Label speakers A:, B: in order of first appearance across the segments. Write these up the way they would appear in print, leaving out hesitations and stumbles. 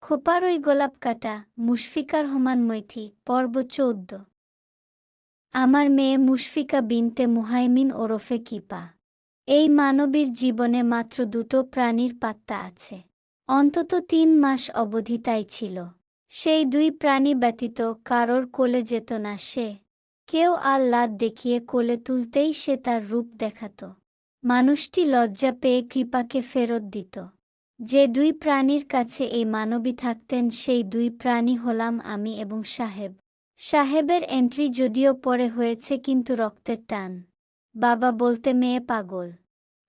A: খোপার ওই গোলাপ কাটা মুশফিকা রহমান মৈথি পর্ব ১৪। আমার মেয়ে মুশফিকা বিনতে মুহাইমিন ওরফে কিপা। এই মানবীর জীবনে মাত্র দুটো প্রাণীর পাত্তা আছে। অন্তত ৩ মাস অবধি তাই ছিল। সেই দুই প্রাণী ব্যতীত কারোর কোলে যেত না সে। কেউ লাত দেখিয়ে কোলে তুলতেই সে তার রূপ দেখাত। মানুষটি লজ্জা পেয়ে কৃপাকে ফেরত দিত। যে দুই প্রাণীর কাছে এই মানবী থাকতেন সেই দুই প্রাণী হলাম আমি এবং সাহেব। সাহেবের এন্ট্রি যদিও পরে হয়েছে কিন্তু রক্তের টান। বাবা বলতে মেয়ে পাগল।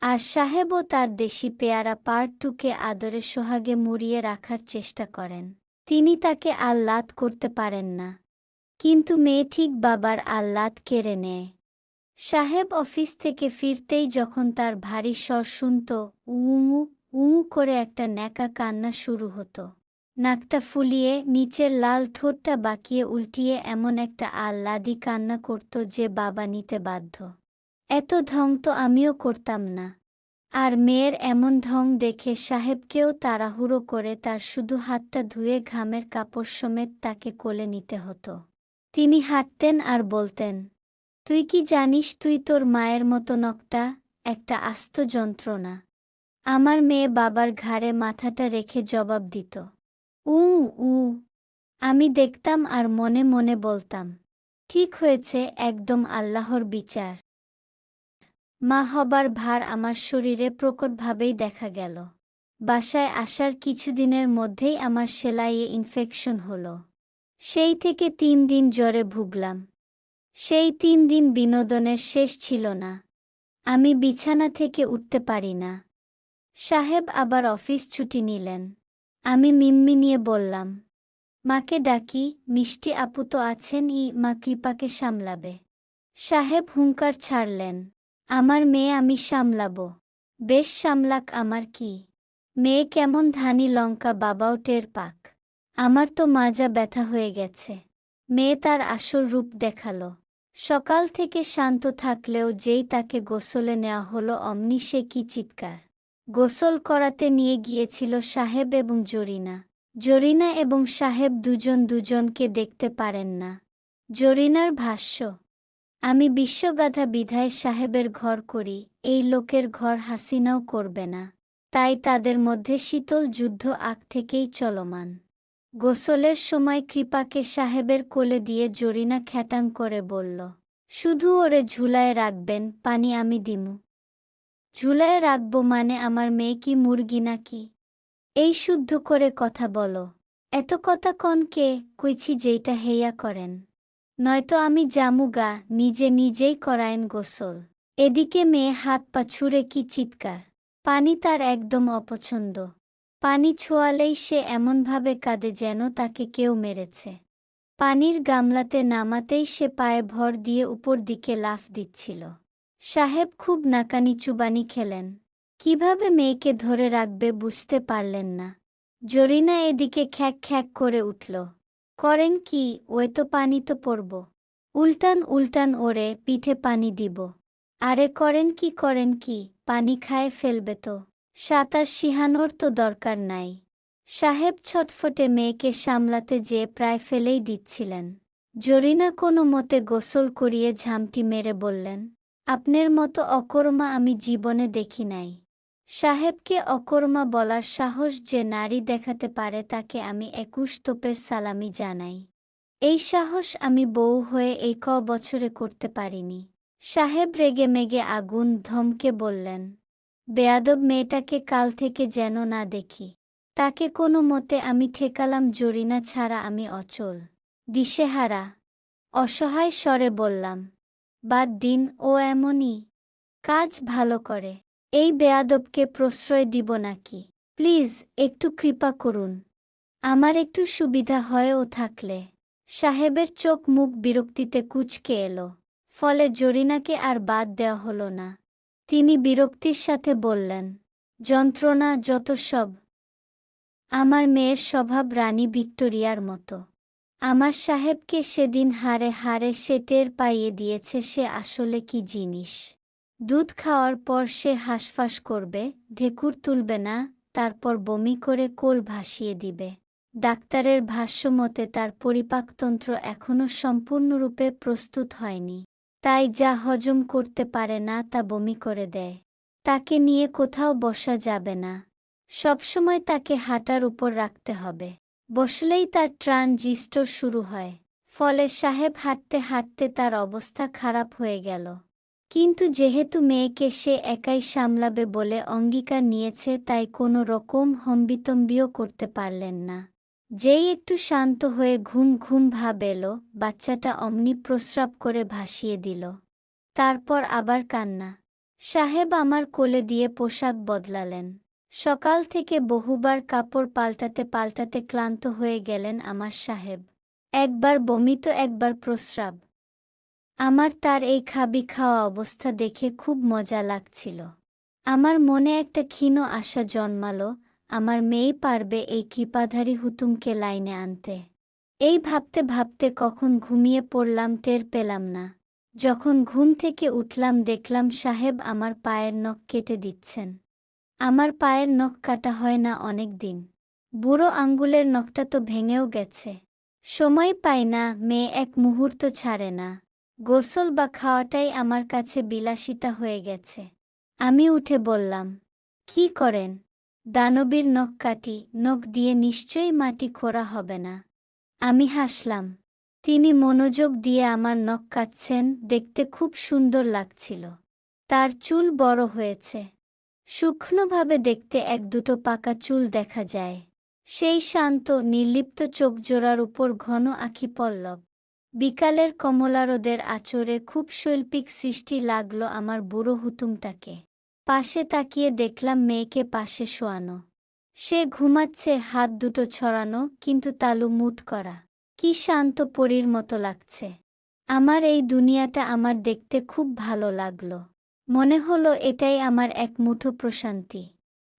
A: আর সাহেবও তার দেশি পেয়ারা পার্টটুকে আদরে সোহাগে মুড়িয়ে রাখার চেষ্টা করেন। তিনি তাকে লাত করতে পারেন না। কিন্তু মেয়ে ঠিক বাবার লাত কেড়ে নেয়। সাহেব অফিস থেকে ফিরতেই যখন তার ভারী স্বর শুনত, উমু উমু করে একটা ন্যাকা কান্না শুরু হতো। নাকটা ফুলিয়ে নিচের লাল ঠোঁটটা বাঁকিয়ে উল্টিয়ে এমন একটা আহ্লাদি কান্না করত যে বাবা নিতে বাধ্য। এত ঢং তো আমিও করতাম না। আর মেয়ের এমন ঢং দেখে সাহেবকেও তাড়াহুড়ো করে তার শুধু হাতটা ধুয়ে ঘামের কাপড় সমেত তাকে কোলে নিতে হতো। তিনি হাঁটতেন আর বলতেন, তুই কি জানিস তুই তোর মায়ের মতো নকটা একটা আস্ত যন্ত্রণা। আমার মেয়ে বাবার ঘাড়ে মাথাটা রেখে জবাব দিত, উ উ। আমি দেখতাম আর মনে মনে বলতাম, ঠিক হয়েছে, একদম আল্লাহর বিচার। মা হবার ভার আমার শরীরে প্রকটভাবেই দেখা গেল। বাসায় আসার কিছুদিনের মধ্যেই আমার সেলাইয়ে ইনফেকশন হলো। সেই থেকে ৩ দিন জ্বরে ভুগলাম। সেই ৩ দিন বিনোদনের শেষ ছিল না। আমি বিছানা থেকে উঠতে পারি না। সাহেব আবার অফিস ছুটি নিলেন। আমি মিম্মি নিয়ে বললাম, মাকে ডাকি, মিষ্টি আপু তো আছেন, মা কৃপাকে সামলাবে। সাহেব হুঙ্কার ছাড়লেন, আমার মেয়ে আমি সামলাবো। বেশ সামলাক আমার কি। মেয়ে কেমন ধানি লঙ্কা বাবাও টের পাক। আমার তো মাজা ব্যথা হয়ে গেছে। মেয়ে তার আসল রূপ দেখালো। সকাল থেকে শান্ত থাকলেও যেই তাকে গোসলে নেওয়া হলো অমনি সে কি চিৎকার। গোসল করাতে নিয়ে গিয়েছিল সাহেব এবং জরিনা। জরিনা এবং সাহেব দুজন দুজনকে দেখতে পারেন না। জরিনার ভাষ্য, আমি বিশ্বগাধা বিধায় সাহেবের ঘর করি, এই লোকের ঘর হাসিনাও করবে না। তাই তাদের মধ্যে শীতল যুদ্ধ আগ থেকেই চলমান। গোসলের সময় কৃপাকে সাহেবের কোলে দিয়ে জরিনা খ্যাটাং করে বলল, শুধু ওরে ঝুলায় রাখবেন, পানি আমি দিমু। ঝুলায় রাখবো মানে আমার মেয়ে কি মুরগি নাকি? এই শুদ্ধ করে কথা বলো। এত কথা কনকে কইছি যেইটা হেয়া করেন। নয়তো আমি জামুগা, নিজে নিজেই করায়েন গোসল। এদিকে মেয়ে হাত পা ছুঁড়ে কি চিৎকার। পানি তার একদম অপছন্দ। পানি ছোঁয়ালেই সে এমনভাবে কাঁদে যেন তাকে কেউ মেরেছে। পানির গামলাতে নামাতেই সে পায়ে ভর দিয়ে উপর দিকে লাফ দিচ্ছিল। সাহেব খুব নাকানি চুবানি খেলেন। কিভাবে মেয়েকে ধরে রাখবে বুঝতে পারলেন না। জরিনা এদিকে খ্যাক খ্যাক করে উঠল, করেন কি, ওই তো পানি তো পড়ব। উল্টান উল্টান ওরে, পিঠে পানি দিব। আরে করেন কি, পানি খায় ফেলবে তো। সাঁতার শিহানোর তো দরকার নাই। সাহেব ছটফটে মেয়েকে সামলাতে যেয়ে প্রায় ফেলেই দিচ্ছিলেন। জরিনা কোনো মতে গোসল করিয়ে ঝামটি মেরে বললেন, আপনার মতো অকর্মা আমি জীবনে দেখি নাই। সাহেবকে অকর্মা বলার সাহস যে নারী দেখাতে পারে তাকে আমি ২১ তোপের সালামি জানাই। এই সাহস আমি বউ হয়ে এই বছরে করতে পারিনি। সাহেব রেগে মেগে আগুন, ধমকে বললেন, বেয়াদব মেয়েটাকে কাল থেকে যেন না দেখি। তাকে কোনো মতে আমি ঠেকালাম। জরিনা ছাড়া আমি অচল, দিশেহারা। অসহায় স্বরে বললাম, বাদ দিন, ও এমনই, কাজ ভালো করে। এই বেয়াদবকে প্রশ্রয় দিব নাকি? প্লিজ একটু কৃপা করুন। আমার একটু সুবিধা হয় ও থাকলে। সাহেবের চোখ মুখ বিরক্তিতে কুঁচকে এলো। ফলে জরিনাকে আর বাদ দেওয়া হলো না। তিনি বিরক্তির সাথে বললেন, যন্ত্রণা যত সব। আমার মেয়ের স্বভাব রানী ভিক্টোরিয়ার মতো। আমার সাহেবকে সেদিন হাড়ে হাড়ে সে টের পাইয়ে দিয়েছে সে আসলে কি জিনিস। দুধ খাওয়ার পর সে হাঁসফাঁস করবে, ঢেকুর তুলবে না, তারপর বমি করে কোল ভাসিয়ে দিবে। ডাক্তারের ভাষ্যমতে তার পরিপাকতন্ত্র এখনও সম্পূর্ণরূপে প্রস্তুত হয়নি, তাই যা হজম করতে পারে না তা বমি করে দেয়। তাকে নিয়ে কোথাও বসা যাবে না, সবসময় তাকে হাঁটার উপর রাখতে হবে। বসলেই তার ট্রানজিস্টর শুরু হয়। ফলে সাহেব হাঁটতে হাঁটতে তার অবস্থা খারাপ হয়ে গেল। কিন্তু যেহেতু মেয়েকে সে একাই সামলাবে বলে অঙ্গীকার নিয়েছে, তাই কোনো রকম হম্বিতম্বিও করতে পারলেন না। যেই একটু শান্ত হয়ে ঘুম ঘুম ভাব এলো, বাচ্চাটা অমনি প্রস্রাব করে ভাসিয়ে দিল। তারপর আবার কান্না। সাহেব আমার কোলে দিয়ে পোশাক বদলালেন। সকাল থেকে বহুবার কাপড় পাল্টাতে পাল্টাতে ক্লান্ত হয়ে গেলেন আমার সাহেব। একবার বমি তো একবার প্রস্রাব। আমার তার এই খাবি খাওয়া অবস্থা দেখে খুব মজা লাগছিল। আমার মনে একটা ক্ষীণ আশা জন্মালো, আমার মেয়ে পারবে এই কৃপাধারী হুতুমকে লাইনে আনতে। এই ভাবতে ভাবতে কখন ঘুমিয়ে পড়লাম টের পেলাম না। যখন ঘুম থেকে উঠলাম দেখলাম সাহেব আমার পায়ের নখ কেটে দিচ্ছেন। আমার পায়ের নখ কাটা হয় না অনেক দিন। বুড়ো আঙ্গুলের নখটা তো ভেঙেও গেছে। সময় পাই না, মেয়ে এক মুহূর্ত ছাড়ে না। গোসল বা খাওয়াটাই আমার কাছে বিলাসিতা হয়ে গেছে। আমি উঠে বললাম, কি করেন? দানবীর নখ কাটি, নখ দিয়ে নিশ্চয়ই মাটি খোঁড়া হবে না। আমি হাসলাম। তিনি মনোযোগ দিয়ে আমার নখ কাটছেন, দেখতে খুব সুন্দর লাগছিল। তার চুল বড় হয়েছে। সূক্ষ্মভাবে দেখতে এক দুটো পাকা চুল দেখা যায়। সেই শান্ত নির্লিপ্ত চোখজোড়ার উপর ঘন আঁখি পল্লব। বিকালের কমলা রোদের আঁচড়ে খুব শৈল্পিক সৃষ্টি লাগল আমার বুড়ো হুতুমটাকে। পাশে তাকিয়ে দেখলাম মেয়েকে পাশে শোয়ানো। সে ঘুমাচ্ছে, হাত দুটো ছড়ানো, কিন্তু তালু মুট করা। কি শান্ত পরীর মতো লাগছে। আমার এই দুনিয়াটা আমার দেখতে খুব ভালো লাগলো। মনে হলো এটাই আমার এক মুঠো প্রশান্তি।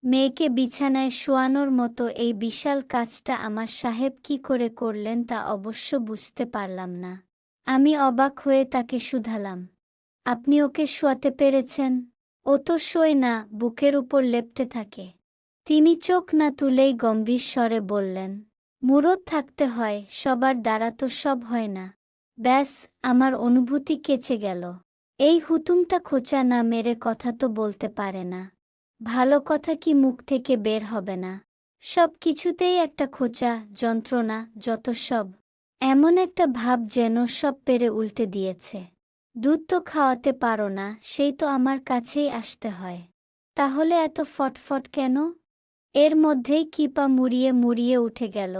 A: মেয়েকে বিছানায় শোয়ানোর মতো এই বিশাল কাজটা আমার সাহেব কি করে করলেন তা অবশ্য বুঝতে পারলাম না। আমি অবাক হয়ে তাকে শুধালাম, আপনি ওকে শোয়াতে পেরেছেন? ও তো শোয় না, বুকের উপর লেপ্টে থাকে। তিনি চোখ না তুলেই গম্ভীর স্বরে বললেন, মুরদ থাকতে হয়, সবার দ্বারা তো সব হয় না। ব্যাস, আমার অনুভূতি কেচে গেল। এই হুতুমটা খোঁচা না মেরে কথা তো বলতে পারে না। ভালো কথা কি মুখ থেকে বের হবে না। সব কিছুতেই একটা খোঁচা, যন্ত্রণা, যত সব। এমন একটা ভাব যেন সব পেরে উল্টে দিয়েছে। দুধ তো খাওয়াতে পারো না, সেই তো আমার কাছেই আসতে হয়। তাহলে এত ফটফট কেন? এর মধ্যেই কিপা মুড়িয়ে মুড়িয়ে উঠে গেল,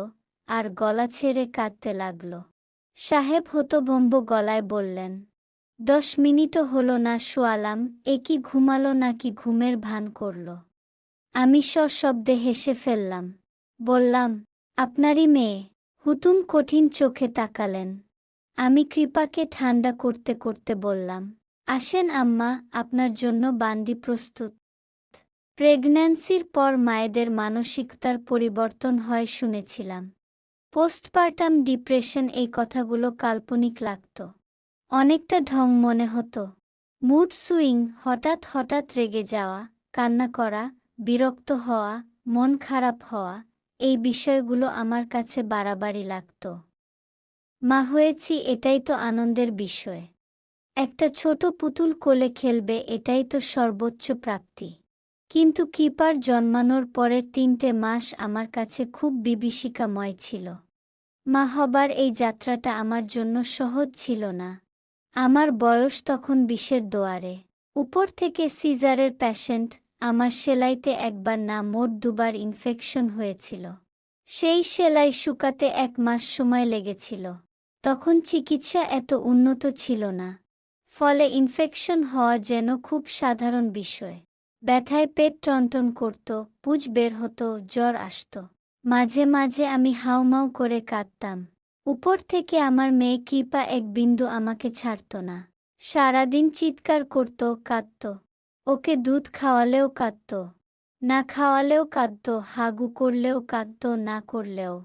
A: আর গলা ছেড়ে কাঁদতে লাগল। সাহেব হতভম্ব গলায় বললেন, 10 মিনিটও হলো না শোয়ালাম, এ কি ঘুমালো নাকি ঘুমের ভান করল? আমি সশব্দে হেসে ফেললাম। বললাম, আপনারই মেয়ে। হুতুম কঠিন চোখে তাকালেন। আমি কৃপাকে ঠান্ডা করতে করতে বললাম, আসেন আম্মা, আপনার জন্য বান্দি প্রস্তুত। প্রেগন্যান্সির পর মায়েদের মানসিকতার পরিবর্তন হয় শুনেছিলাম। পোস্টপার্টাম ডিপ্রেশন, এই কথাগুলো কাল্পনিক লাগত। অনেকটা ঢং মনে হতো। মুড সুইং, হঠাৎ হঠাৎ রেগে যাওয়া, কান্না করা, বিরক্ত হওয়া, মন খারাপ হওয়া, এই বিষয়গুলো আমার কাছে বাড়াবাড়ি লাগত। মা হয়েছি এটাই তো আনন্দের বিষয়। একটা ছোট পুতুল কোলে খেলবে, এটাই তো সর্বোচ্চ প্রাপ্তি। কিন্তু কিপার জন্মানোর পরের 3টে মাস আমার কাছে খুব বিভীষিকাময় ছিল। মা হবার এই যাত্রাটা আমার জন্য সহজ ছিল না। আমার বয়স তখন 20-এর দোয়ারে। উপর থেকে সিজারের প্যাশেন্ট, আমার সেলাইতে একবার না মোট 2বার ইনফেকশন হয়েছিল। সেই সেলাই শুকাতে 1 মাস সময় লেগেছিল। তখন চিকিৎসা এত উন্নত ছিল না। ফলে ইনফেকশন হওয়া যেন খুব সাধারণ বিষয়। ব্যথায় পেট টনটন করত, পুজ বের হতো, জ্বর আসত। মাঝে মাঝে আমি হাউমাউ করে কাঁদতাম। উপর থেকে আমার মেয়ে কৃপা এক বিন্দু আমাকে ছাড়ত না। সারাদিন চিৎকার করত, কাঁদত। ওকে দুধ খাওয়ালেও কাঁদত, না খাওয়ালেও কাঁদত, হাগু করলেও কাঁদত, না করলেও।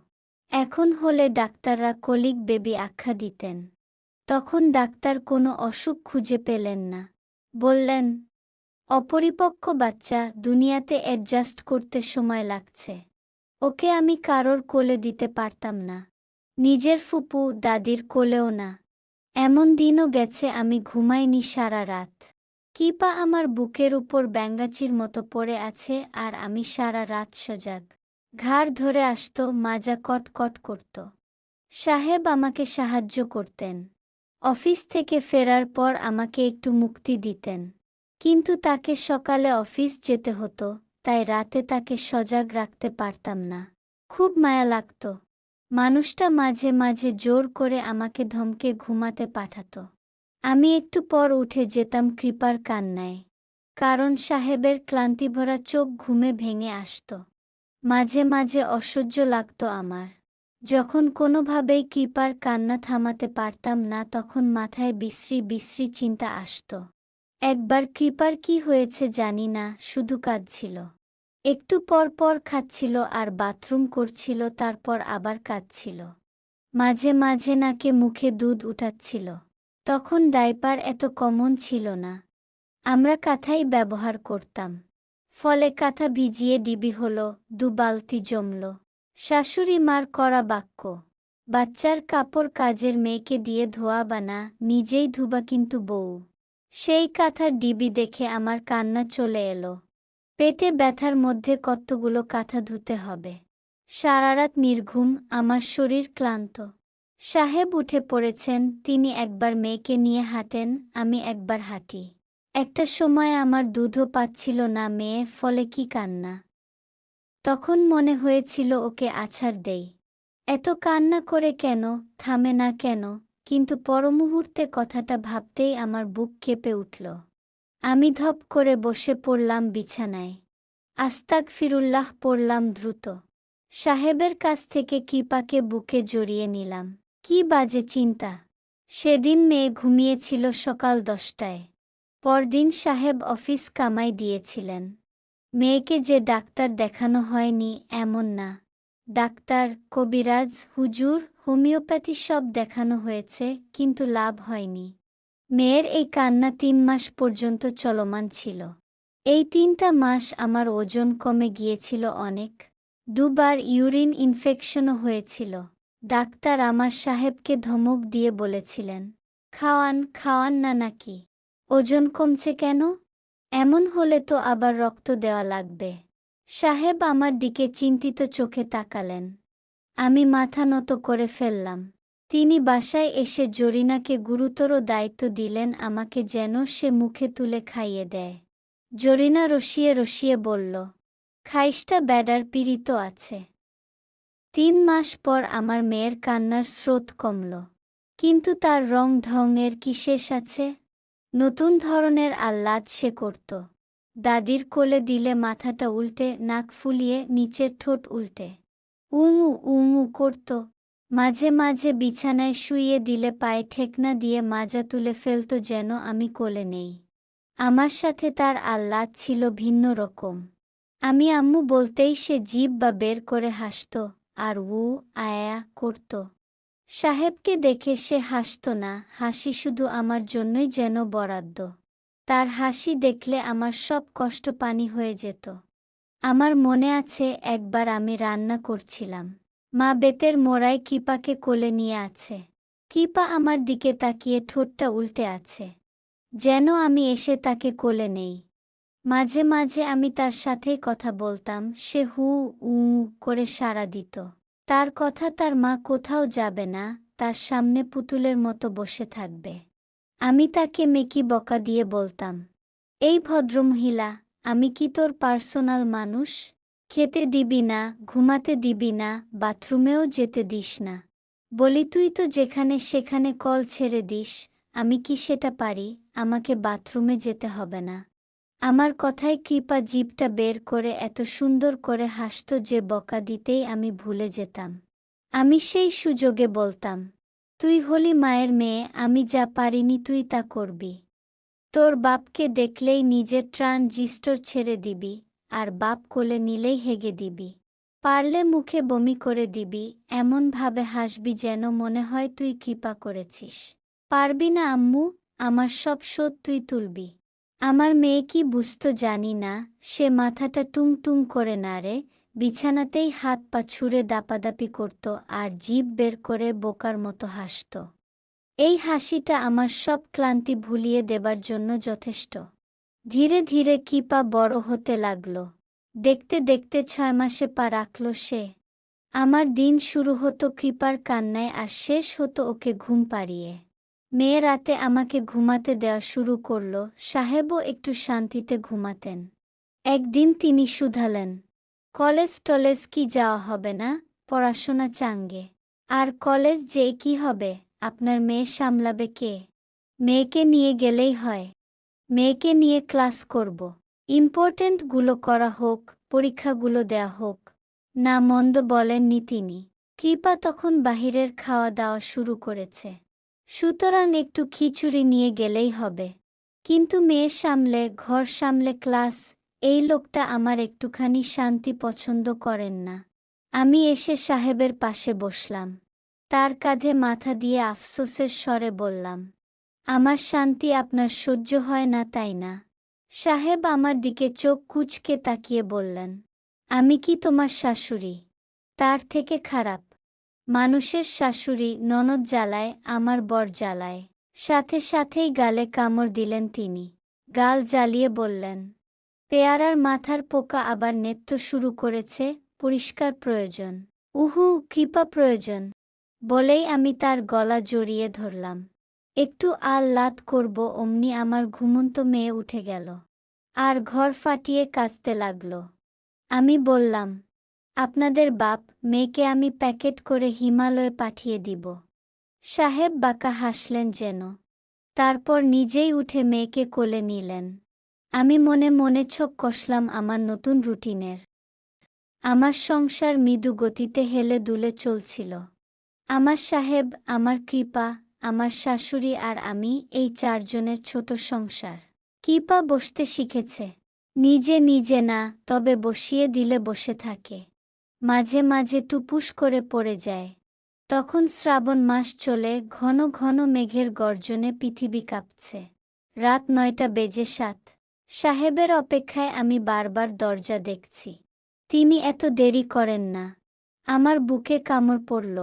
A: এখন হলে ডাক্তাররা কলিক বেবি আখ্যা দিতেন। তখন ডাক্তার কোনো অসুখ খুঁজে পেলেন না। বললেন, অপরিপক্ক বাচ্চা, দুনিয়াতে অ্যাডজাস্ট করতে সময় লাগছে। ওকে আমি কারোর কোলে দিতে পারতাম না, নিজের ফুপু দাদির কোলেও না। এমন দিনও গেছে আমি ঘুমাইনি সারা রাত। কিপা আমার বুকের উপর ব্যাঙাচির মতো পড়ে আছে আর আমি সারা রাত সজাগ। ঘাড় ধরে আসতো, মাজা কটকট করত। সাহেব আমাকে সাহায্য করতেন। অফিস থেকে ফেরার পর আমাকে একটু মুক্তি দিতেন। কিন্তু তাকে সকালে অফিস যেতে হতো, তাই রাতে তাকে সজাগ রাখতে পারতাম না। খুব মায়া লাগত। মানুষটা মাঝে মাঝে জোর করে আমাকে ধমকে ঘুমাতে পাঠাতো। আমি একটু পর উঠে যেতাম কৃপার কান্নায়। কারণ সাহেবের ক্লান্তিভরা চোখ ঘুমে ভেঙে আসত। মাঝে মাঝে অসহ্য লাগত আমার। যখন কোনোভাবেই কৃপার কান্না থামাতে পারতাম না, তখন মাথায় বিশ্রী বিশ্রী চিন্তা আসত। একবার কৃপার কি হয়েছে জানি না, শুধু কাঁদছিল। একটু পর পর খাচ্ছিল আর বাথরুম করছিল, তারপর আবার কাঁদছিল। মাঝে মাঝে নাকে মুখে দুধ উঠাচ্ছিল। তখন ডাইপার এত কমন ছিল না, আমরা কাঁথাই ব্যবহার করতাম। ফলে কাঁথা ভিজিয়ে ডিবি হলো, 2 বালতি জমল। শাশুড়ি মার করা বাক্য, বাচ্চার কাপড় কাজের মেয়েকে দিয়ে ধোয়াবা না, নিজেই ধুবা কিন্তু বউ। সেই কাঁথার ডিবি দেখে আমার কান্না চলে এলো। পেটে ব্যথার মধ্যে কতগুলো কাঁথা ধুতে হবে। সারারাত নির্ঘুম, আমার শরীর ক্লান্ত। সাহেব উঠে পড়েছেন, তিনি একবার মেয়েকে নিয়ে হাঁটেন, আমি একবার হাঁটি। একটা সময় আমার দুধও পাচ্ছিল না মেয়ে, ফলে কি কান্না। তখন মনে হয়েছিল ওকে আছাড় দেই। এত কান্না করে কেন, থামে না কেন? কিন্তু পরমুহূর্তে কথাটা ভাবতেই আমার বুক কেঁপে উঠল। আমি ধপ করে বসে পড়লাম বিছানায়। আস্তাগফিরুল্লাহ পড়লাম দ্রুত। সাহেবের কাছ থেকে কৃপাকে বুকে জড়িয়ে নিলাম। কি বাজে চিন্তা! সেদিন মেয়ে ঘুমিয়েছিল সকাল 10টায়। পরদিন সাহেব অফিস কামাই দিয়েছিলেন। মেয়েকে যে ডাক্তার দেখানো হয়নি এমন না। ডাক্তার, কবিরাজ, হুজুর, হোমিওপ্যাথি সব দেখানো হয়েছে, কিন্তু লাভ হয়নি। মেয়ের এই কান্না 3 মাস পর্যন্ত চলমান ছিল। এই 3টা মাস আমার ওজন কমে গিয়েছিল অনেক। 2বার ইউরিন ইনফেকশনও হয়েছিল। ডাক্তার আমার সাহেবকে ধমক দিয়ে বলেছিলেন, খাওয়ান খাওয়ান না নাকি? ওজন কমছে কেন? এমন হলে তো আবার রক্ত দেওয়া লাগবে। সাহেব আমার দিকে চিন্তিত চোখে তাকালেন। আমি মাথা নত করে ফেললাম। তিনি বাসায় এসে জরিনাকে গুরুতর দায়িত্ব দিলেন আমাকে, যেন সে মুখে তুলে খাইয়ে দেয়। জরিনা রসিয়ে রসিয়ে বলল, খাইসটা ব্যাডার পীড়িত আছে। 3 মাস পর আমার মেয়ের কান্নার স্রোত কমল। কিন্তু তার রং ঢঙের কি শেষ আছে? নতুন ধরনের আহ্লাদ সে করত। দাদির কোলে দিলে মাথাটা উল্টে, নাক ফুলিয়ে, নিচের ঠোঁট উল্টে উঙু উঙু করত। মাঝে মাঝে বিছানায় শুইয়ে দিলে পায়ে ঠেকনা দিয়ে মাজা তুলে ফেলত, যেন আমি কোলে নেই। আমার সাথে তার আহ্লাদ ছিল ভিন্ন রকম। আমি আম্মু বলতেই সে জিভ বা বের করে হাসত আর আয়া করত। সাহেবকে দেখে সে হাসত না, হাসি শুধু আমার জন্যই যেন বরাদ্দ। তার হাসি দেখলে আমার সব কষ্ট পানি হয়ে যেত। আমার মনে আছে একবার আমি রান্না করছিলাম। মা বেতের মোড়ায় কৃপাকে কোলে নিয়ে আছে। কৃপা আমার দিকে তাকিয়ে ঠোঁটটা উল্টে আছে, যেন আমি এসে তাকে কোলে নেই। মাঝে মাঝে আমি তার সাথেই কথা বলতাম, সে হু উ করে সাড়া দিত। তার কথা, তার মা কোথাও যাবে না, তার সামনে পুতুলের মতো বসে থাকবে। আমি তাকে মেকি বকা দিয়ে বলতাম, এই ভদ্রমহিলা, আমি কি তোর পার্সোনাল মানুষ? খেতে দিবি না, ঘুমাতে দিবি না, বাথরুমেও যেতে দিস না। বলি তুই তো যেখানে সেখানে কল ছেড়ে দিস, আমি কি সেটা পারি? আমাকে বাথরুমে যেতে হবে না। আমার কথায় কৃপা জিভটা বের করে এত সুন্দর করে হাসত যে বকা দিতেই আমি ভুলে যেতাম। আমি সেই সুযোগে বলতাম, তুই হলি মায়ের মেয়ে, আমি যা পারিনি তুই তা করবি। তোর বাপকে দেখলেই নিজের ট্রানজিস্টর ছেড়ে দিবি, আর বাপ কোলে নিলেই হেগে দিবি। পারলে মুখে বমি করে দিবি, এমনভাবে হাসবি যেন মনে হয় তুই কৃপা করেছিস। পারবি না আম্মু, আমার সব শোধ তুই তুলবি। আমার মেয়ে কি বুঝতো জানি না, সে মাথাটা টুং টুং করে নাড়ে, বিছানাতেই হাত পা ছুঁড়ে দাপাদাপি করত আর জিভ বের করে বোকার মতো হাসত। এই হাসিটা আমার সব ক্লান্তি ভুলিয়ে দেবার জন্য যথেষ্ট। ধীরে ধীরে কিপা বড় হতে লাগল। দেখতে দেখতে 6 মাসে পা রাখল সে। আমার দিন শুরু হতো কৃপার কান্নায় আর শেষ হতো ওকে ঘুম পাড়িয়ে। মেয়ে রাতে আমাকে ঘুমাতে দেওয়া শুরু করল, সাহেবও একটু শান্তিতে ঘুমাতেন। একদিন তিনি শুধালেন, কলেজ টলেজ কি যাওয়া হবে না? পড়াশোনা চাঙ্গে। আর কলেজ যে কি হবে? আপনার মেয়ে সামলাবে কে? মেয়েকে নিয়ে গেলেই হয়। মেয়েকে নিয়ে ক্লাস করব। ইম্পর্ট্যান্টগুলো করা হোক, পরীক্ষাগুলো দেয়া হোক। না মন্দ বলেননি তিনি। কৃপা তখন বাহিরের খাওয়া দাওয়া শুরু করেছে। সুতরাং একটু খিচুড়ি নিয়ে গেলেই হবে। কিন্তু মেয়ে সামলে, ঘর সামলে ক্লাস, এই লোকটা আমার একটুখানি শান্তি পছন্দ করেন না। আমি এসে সাহেবের পাশে বসলাম। তার কাঁধে মাথা দিয়ে আফসোসের স্বরে বললাম, আমার শান্তি আপনার সহ্য হয় না তাই না? সাহেব আমার দিকে চোখ কুঁচকে তাকিয়ে বললেন, আমি কি তোমার শাশুড়ি? তার থেকে খারাপ। মানুষের শাশুড়ি ননদ জ্বালায়, আমার বর জ্বালায়। সাথে সাথেই গালে কামড় দিলেন তিনি। গাল জ্বালিয়ে বললেন, পেয়ারার মাথার পোকা আবার নেত্য শুরু করেছে, পরিষ্কার প্রয়োজন। উহু, কৃপা প্রয়োজন। বলেই আমি তার গলা জড়িয়ে ধরলাম। একটু আহ্লাদ করব অমনি আমার ঘুমন্ত মেয়ে উঠে গেল আর ঘর ফাটিয়ে কাঁদতে লাগল। আমি বললাম, আপনাদের বাপ মেয়েকে আমি প্যাকেট করে হিমালয়ে পাঠিয়ে দিব। সাহেব বাঁকা হাসলেন যেন। তারপর নিজেই উঠে মেয়েকে কোলে নিলেন। আমি মনে মনে ছক কষলাম আমার নতুন রুটিনের। আমার সংসার মৃদু গতিতে হেলে দুলে চলছিল। আমার সাহেব, আমার কৃপা, আমার শাশুড়ি আর আমি, এই 4 জনের ছোট সংসার। কৃপা বসতে শিখেছে। নিজে নিজে না, তবে বসিয়ে দিলে বসে থাকে। মাঝে মাঝে টুপুস করে পড়ে যায়। তখন শ্রাবণ মাস চলে, ঘন ঘন মেঘের গর্জনে পৃথিবী কাঁপছে। রাত 9টা বেজে 7। সাহেবের অপেক্ষায় আমি বারবার দরজা দেখছি। তিনি এত দেরি করেন না। আমার বুকে কামড় পড়ল।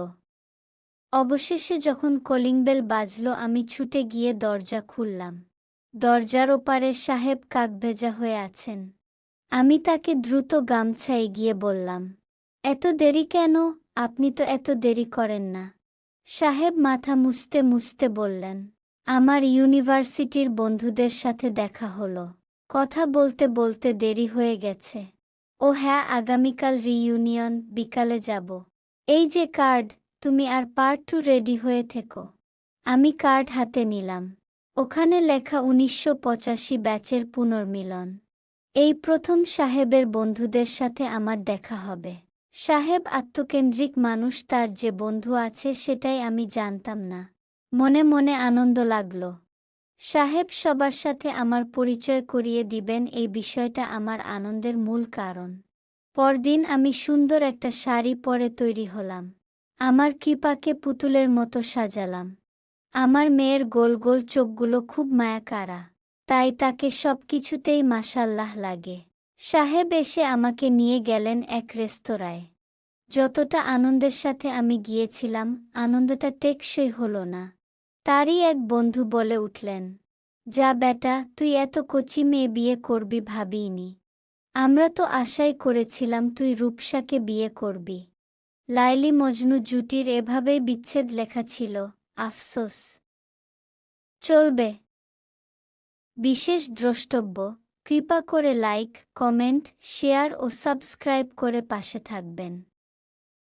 A: অবশেষে যখন কলিং বেল বাজল আমি ছুটে গিয়ে দরজা খুললাম। দরজার ওপারে সাহেব কাকভেজা হয়ে আছেন। আমি তাকে দ্রুত গামছা এগিয়ে বললাম, এত দেরি কেন? আপনি তো এত দেরি করেন না। সাহেব মাথা মুছতে মুছতে বললেন, আমার ইউনিভার্সিটির বন্ধুদের সাথে দেখা হলো। কথা বলতে বলতে দেরি হয়ে গেছে। ও হ্যাঁ, আগামীকাল রিইউনিয়ন, বিকালে যাব। এই যে কার্ড, তুমি আর পার্ট 2 রেডি হয়ে থেকো। আমি কার্ড হাতে নিলাম। ওখানে লেখা 1985 ব্যাচের পুনর্মিলন। এই প্রথম সাহেবের বন্ধুদের সাথে আমার দেখা হবে। সাহেব আত্মকেন্দ্রিক মানুষ, তার যে বন্ধু আছে সেটাই আমি জানতাম না। মনে মনে আনন্দ লাগল। সাহেব সবার সাথে আমার পরিচয় করিয়ে দিবেন, এই বিষয়টা আমার আনন্দের মূল কারণ। পরদিন আমি সুন্দর একটা শাড়ি পরে তৈরি হলাম। আমার কৃপাকে পুতুলের মতো সাজালাম। আমার মেয়ের গোল গোল চোখগুলো খুব মায়াকাড়া, তাই তাকে সব কিছুতেই মাশাল্লাহ লাগে। সাহেব এসে আমাকে নিয়ে গেলেন এক রেস্তোরাঁয়। যতটা আনন্দের সাথে আমি গিয়েছিলাম, আনন্দটা টেকসই হলো না। তারই এক বন্ধু বলে উঠলেন, যা বেটা, তুই এত কচি মেয়ে বিয়ে করবি ভাবিনি। আমরা তো আশাই করেছিলাম তুই রূপসাকে বিয়ে করবি। লাইলি মজনু জুটির এভাবেই বিচ্ছেদ লেখা ছিল, আফসোস। চলবে। বিশেষ দ্রষ্টব্য, কৃপা করে লাইক, কমেন্ট, শেয়ার ও সাবস্ক্রাইব করে পাশে থাকবেন।